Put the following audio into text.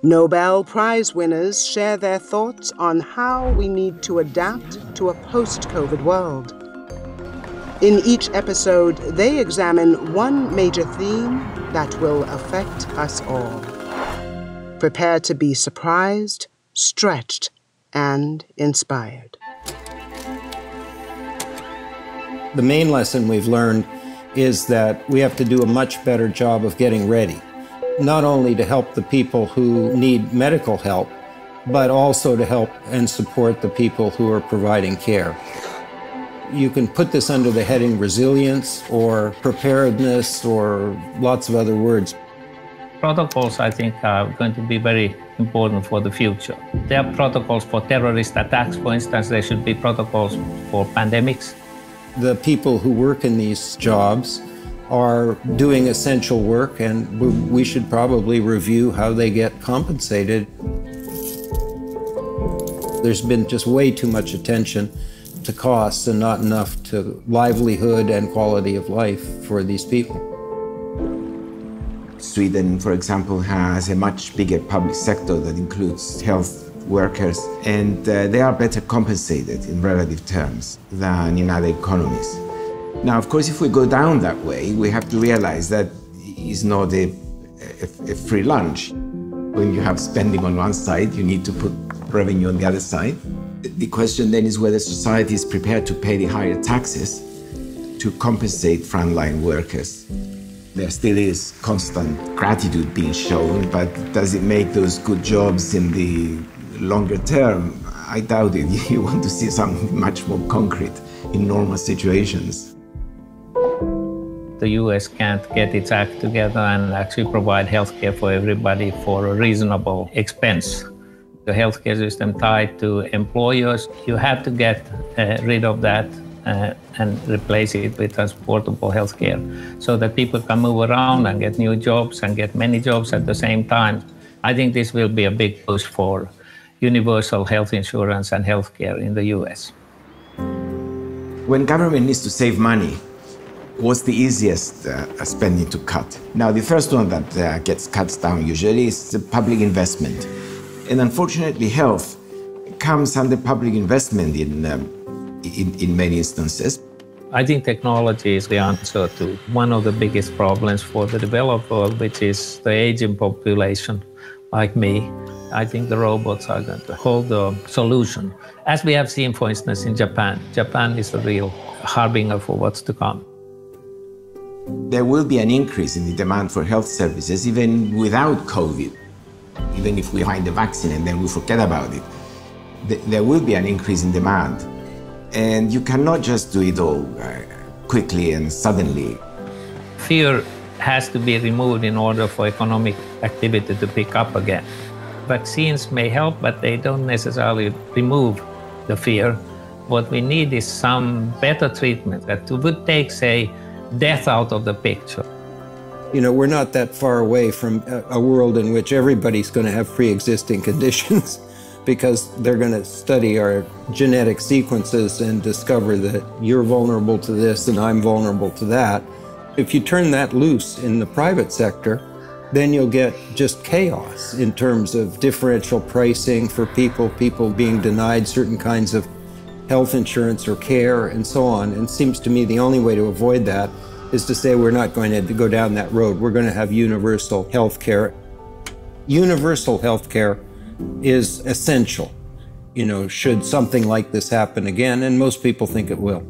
Nobel Prize winners share their thoughts on how we need to adapt to a post-COVID world. In each episode, they examine one major theme that will affect us all. Prepare to be surprised, stretched, and inspired. The main lesson we've learned is that we have to do a much better job of getting ready, not only to help the people who need medical help, but also to help and support the people who are providing care. You can put this under the heading resilience or preparedness or lots of other words. Protocols, I think, are going to be very important for the future. There are protocols for terrorist attacks, for instance. There should be protocols for pandemics. The people who work in these jobs are doing essential work, and we should probably review how they get compensated. There's been just way too much attention to costs and not enough to livelihood and quality of life for these people. Sweden, for example, has a much bigger public sector that includes health workers, and they are better compensated in relative terms than in other economies. Now, of course, if we go down that way, we have to realize that it's not a free lunch. When you have spending on one side, you need to put revenue on the other side. The question then is whether society is prepared to pay the higher taxes to compensate frontline workers. There still is constant gratitude being shown, but does it make those good jobs in the longer term? I doubt it. You want to see something much more concrete in normal situations. The US can't get its act together and actually provide healthcare for everybody for a reasonable expense. The healthcare system tied to employers, you have to get rid of that and replace it with transportable healthcare so that people can move around and get new jobs and get many jobs at the same time. I think this will be a big push for universal health insurance and healthcare in the US. When government needs to save money, what's the easiest spending to cut? Now, the first one that gets cut down usually is the public investment. And unfortunately, health comes under public investment in many instances. I think technology is the answer to one of the biggest problems for the developed world, which is the aging population, like me. I think the robots are going to hold the solution. As we have seen, for instance, in Japan. Japan is a real harbinger for what's to come. There will be an increase in the demand for health services even without COVID. Even if we find a vaccine and then we forget about it, there will be an increase in demand. And you cannot just do it all quickly and suddenly. Fear has to be removed in order for economic activity to pick up again. Vaccines may help, but they don't necessarily remove the fear. What we need is some better treatment that would take, say, death out of the picture. You know, we're not that far away from a world in which everybody's going to have pre-existing conditions because they're going to study our genetic sequences and discover that you're vulnerable to this and I'm vulnerable to that. If you turn that loose in the private sector, then you'll get just chaos in terms of differential pricing for people being denied certain kinds of health insurance or care and so on. And it seems to me the only way to avoid that is to say we're not going to go down that road. We're going to have universal health care. Universal health care is essential, you know, should something like this happen again, and most people think it will.